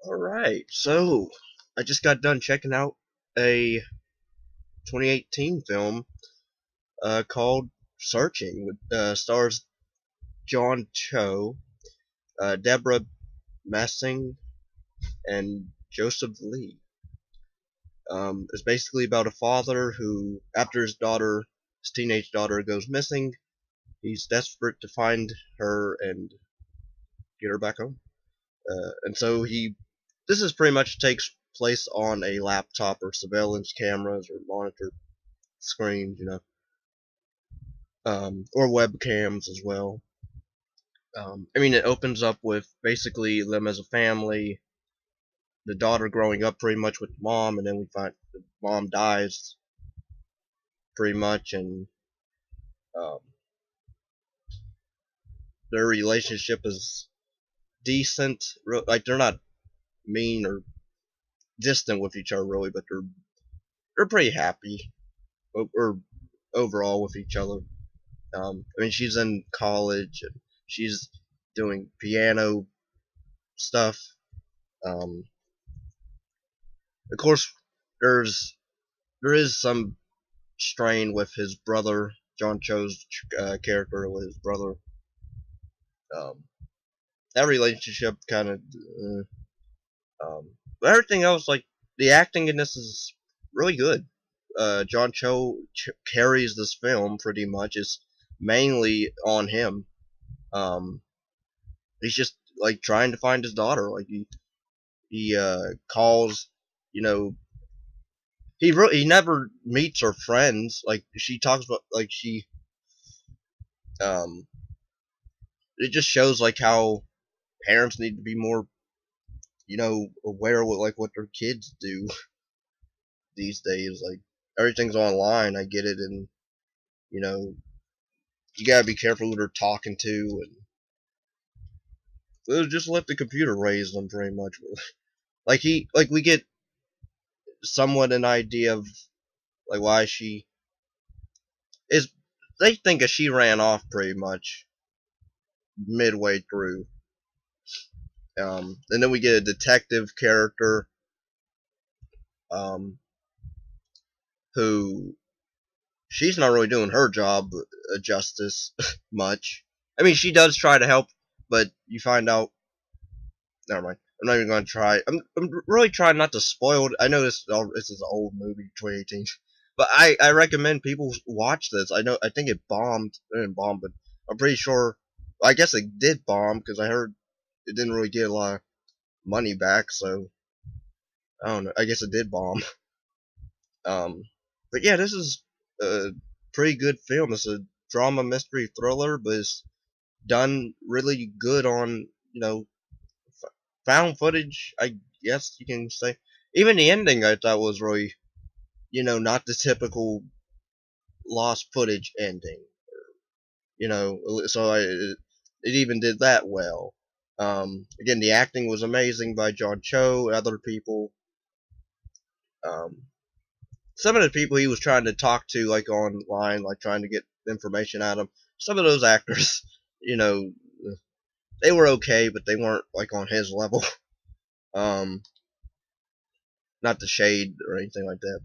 Alright, so I just got done checking out a 2018 film called Searching, with stars John Cho, Debra Messing, and Joseph Lee. It's basically about a father who, after his teenage daughter goes missing, he's desperate to find her and get her back home. And so this is pretty much takes place on a laptop or surveillance cameras or monitor screens, or webcams as well. I mean, it opens up with basically them as a family, the daughter growing up pretty much with the mom, and then we find the mom dies pretty much, and um, their relationship is decent. Like they're not mean or distant with each other really, but they're pretty happy or overall with each other. I mean, she's in college and she's doing piano stuff. Um, of course, there's there is some strain with his brother, John Cho's character with his brother. Um, that relationship kind of, but everything else, like the acting in this is really good. John Cho carries this film pretty much. It's mainly on him. Um, he's just like trying to find his daughter. Like he calls, you know, he never meets her friends. Like she talks about like she um it just shows like how parents need to be more, aware with like what their kids do these days. Like everything's online. I get it, and you know you gotta be careful who they're talking to, and just let the computer raise them pretty much. Like we get somewhat an idea of like why she is. They think that she ran off pretty much midway through. And then we get a detective character, um, who she's not really doing her job justice much. I mean, she does try to help, but you find out. Never mind. I'm not even going to try. I'm really trying not to spoil it. I know this is an old movie, 2018, but I recommend people watch this. I think it bombed. It didn't bomb, but I'm pretty sure. I guess it did bomb because I heard it didn't really get a lot of money back. So I don't know. I guess it did bomb. Um, but yeah, this is a pretty good film. It's a drama mystery thriller, but it's done really good on found footage. I guess you can say. Even the ending I thought was really not the typical lost footage ending. So it even did that well. Again, the acting was amazing by John Cho, other people. Um, some of the people he was trying to talk to, like online, like trying to get information out of them, some of those actors, you know, they were okay, but they weren't like on his level. Um, not the shade or anything like that,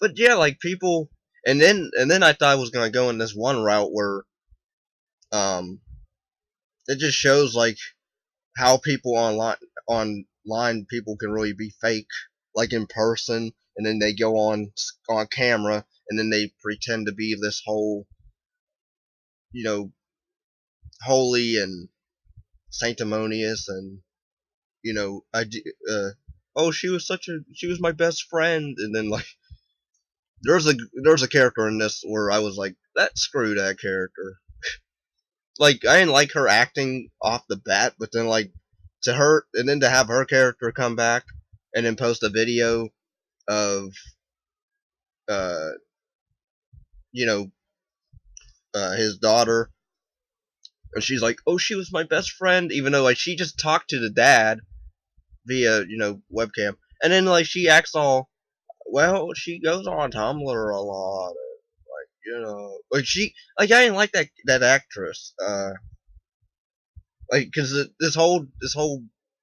but yeah, like people, and then I thought I was gonna go in this one route where um, it just shows like how people online people can really be fake, like in person, and then they go on camera, and then they pretend to be this whole, you know, holy and sanctimonious, and I oh, she was my best friend, and then like there's a character in this where I was like, that screw that character. Like I didn't like her acting off the bat, but then like to her, and then to have her character come back and then post a video of uh you know his daughter, and she's like, oh, she was my best friend, even though like she just talked to the dad via webcam, and then like she acts all, well, she goes on Tumblr a lot, like like I didn't like that actress, like because this whole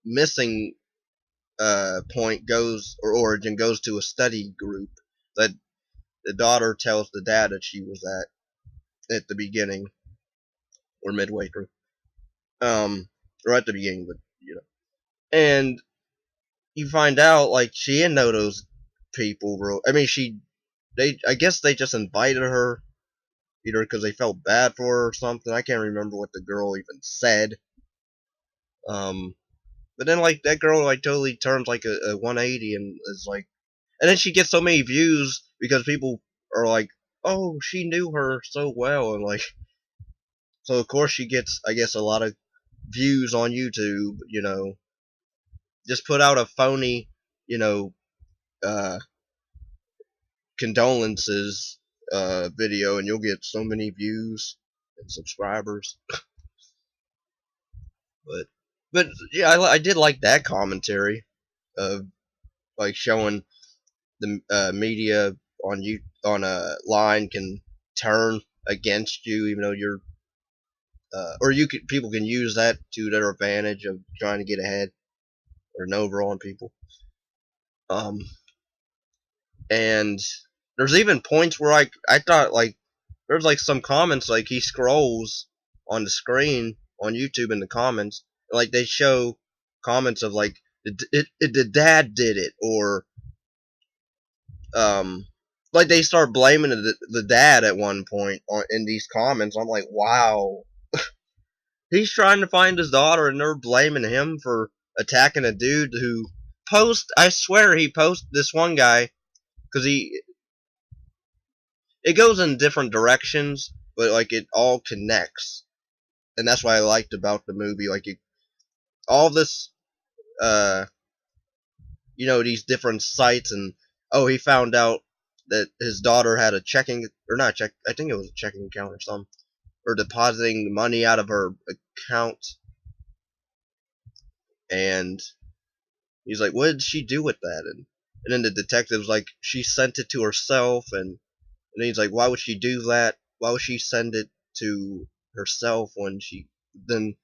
missing point goes, or origin goes to a study group that the daughter tells the dad that she was at the beginning or midway through, or at the beginning, but and you find out like she didn't know those people. I mean, I guess they just invited her either because they felt bad for her or something. I can't remember what the girl even said. Um, but then like that girl like totally turns like a 180 and is like, and then she gets so many views because people are like, oh, she knew her so well, and like, so of course she gets, I guess, a lot of views on YouTube. Just put out a phony, you know, uh, condolences video, and you'll get so many views and subscribers. But yeah, I did like that commentary of like showing the media on a line can turn against you, even though you're or people can use that to their advantage of trying to get ahead or an over on people. Um, and there's even points where I thought like there's like some comments like he scrolls on the screen on YouTube in the comments, and, like they show comments of like the dad did it, or um like they start blaming the dad at one point in these comments. I'm like, wow, he's trying to find his daughter, and they're blaming him for attacking a dude who I swear he posted this one guy because it goes in different directions, but like it all connects, and that's what I liked about the movie. Like all this, uh, these different sites, and oh, he found out that his daughter had a checking or not check. I think it was a checking account or something, or depositing money out of her account, and he's like, "What did she do with that?" And then the detective's like, "She sent it to herself," and then he's like, "Why would she do that? Why would she send it to herself when she then?"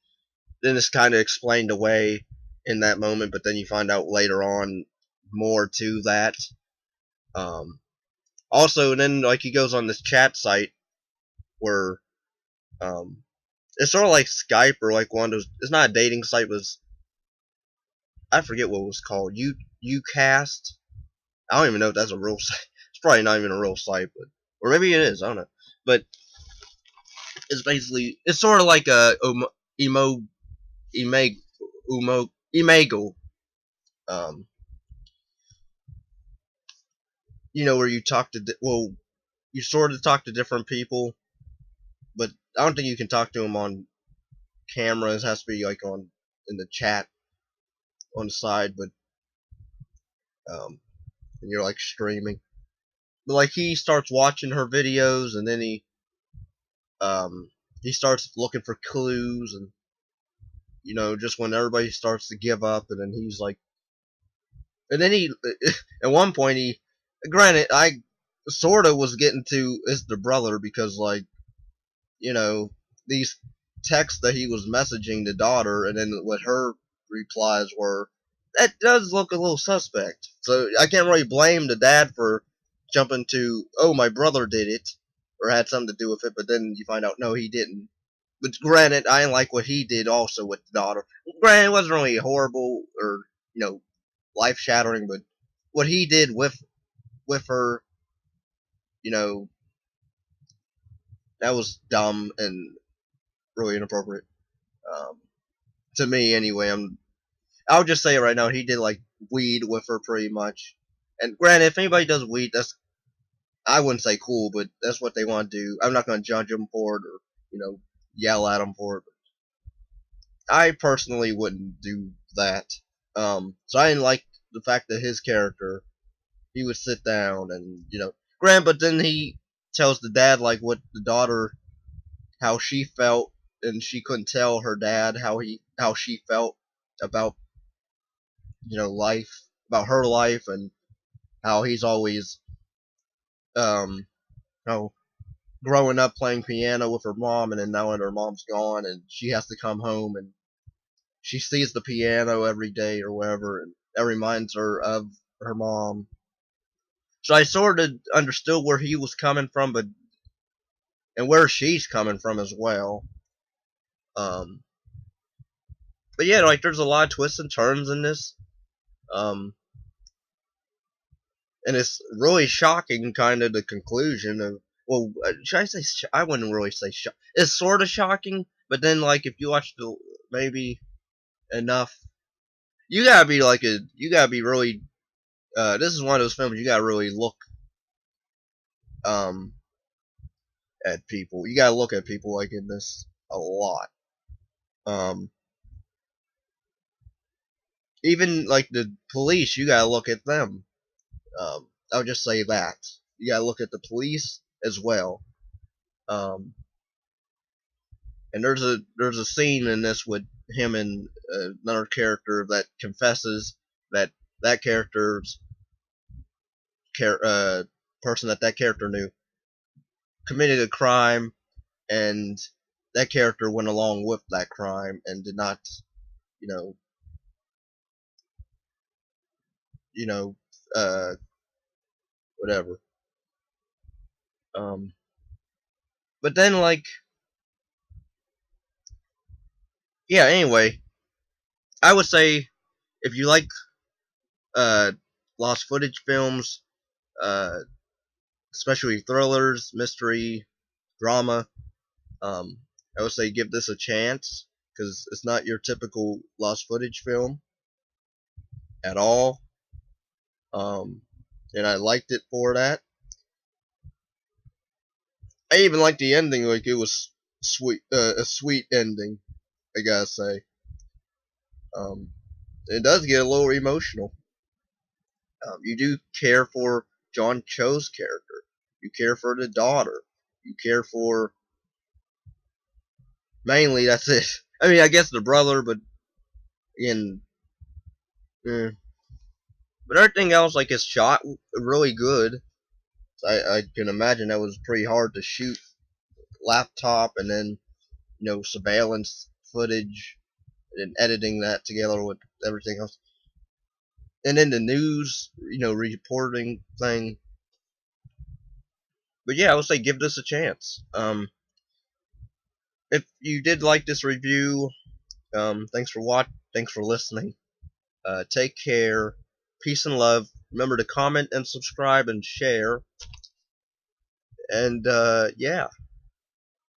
Then it's kind of explained away in that moment, but then you find out later on more to that. Um, Also, and then like he goes on this chat site where um, it's sort of like Skype or like one of those. It's not a dating site, but I forget what it was called. Ucast. I don't even know if that's a real site. It's probably not even a real site, but or maybe it is. I don't know. But it's sort of like a emo Imag, Imago, um, where you talk to, you sort of talk to different people, but I don't think you can talk to them on camera. It has to be like in the chat on the side, but, and you're like streaming. But like he starts watching her videos, and then he starts looking for clues, and, just when everybody starts to give up, and then he's like, and then at one point granted, I sort of was getting to it's the brother because like these texts that he was messaging the daughter, and then what her replies were, that does look a little suspect. So I can't really blame the dad for jumping to, oh, my brother did it or had something to do with it, but then you find out no, he didn't. But granted, I didn't like what he did also with the daughter. Granted, it wasn't really horrible or life shattering, but what he did with her, you know, that was dumb and really inappropriate. Um, to me, anyway. I'll just say it right now. He did like weed with her pretty much. And granted, if anybody does weed, I wouldn't say cool, but that's what they want to do. I'm not going to judge them for it or yell at them for it. But I personally wouldn't do that. So I didn't like the fact that his character, he would sit down and but then he tells the dad like what the daughter, how she felt, and she couldn't tell her dad how she felt about life, about her life, and how he's always um how growing up playing piano with her mom, and then now when her mom's gone and she has to come home and she sees the piano every day or whatever, and that reminds her of her mom. So I sort of understood where he was coming from, but and where she's coming from as well. Um, but yeah, like there's a lot of twists and turns in this. Um, and it's really shocking, kind of the conclusion of. Well, should I say? I wouldn't really say shock. It's sort of shocking, but then like if you watch the maybe enough, you gotta be like a. You gotta be really. This is one of those films you gotta really look um at people. You gotta look at people like in this a lot. Um, even like the police, you gotta look at them. I'll just say that you gotta look at the police as well. Um, and there's a scene in this with him and another character that confesses that that character's person that character knew committed a crime, and that character went along with that crime and did not, you know, you know, uh, whatever. Um, but then like, yeah. Anyway, I would say if you like uh, lost footage films, uh, especially thrillers, mystery, drama, um, I would say give this a chance because it's not your typical lost footage film at all. Um, and I liked it for that. I even liked the ending; like it was sweet, a sweet ending. I gotta say, um, it does get a little emotional. You do care for John Cho's character. You care for the daughter. You care for mainly that's it. I mean, I guess the brother, but in but everything else like is shot really good. I can imagine that was pretty hard to shoot laptop and then surveillance footage and editing that together with everything else. And then the news, reporting thing. But yeah, I would say give this a chance. If you did like this review, thanks for listening. Take care. Peace and love. Remember to comment and subscribe and share. And yeah.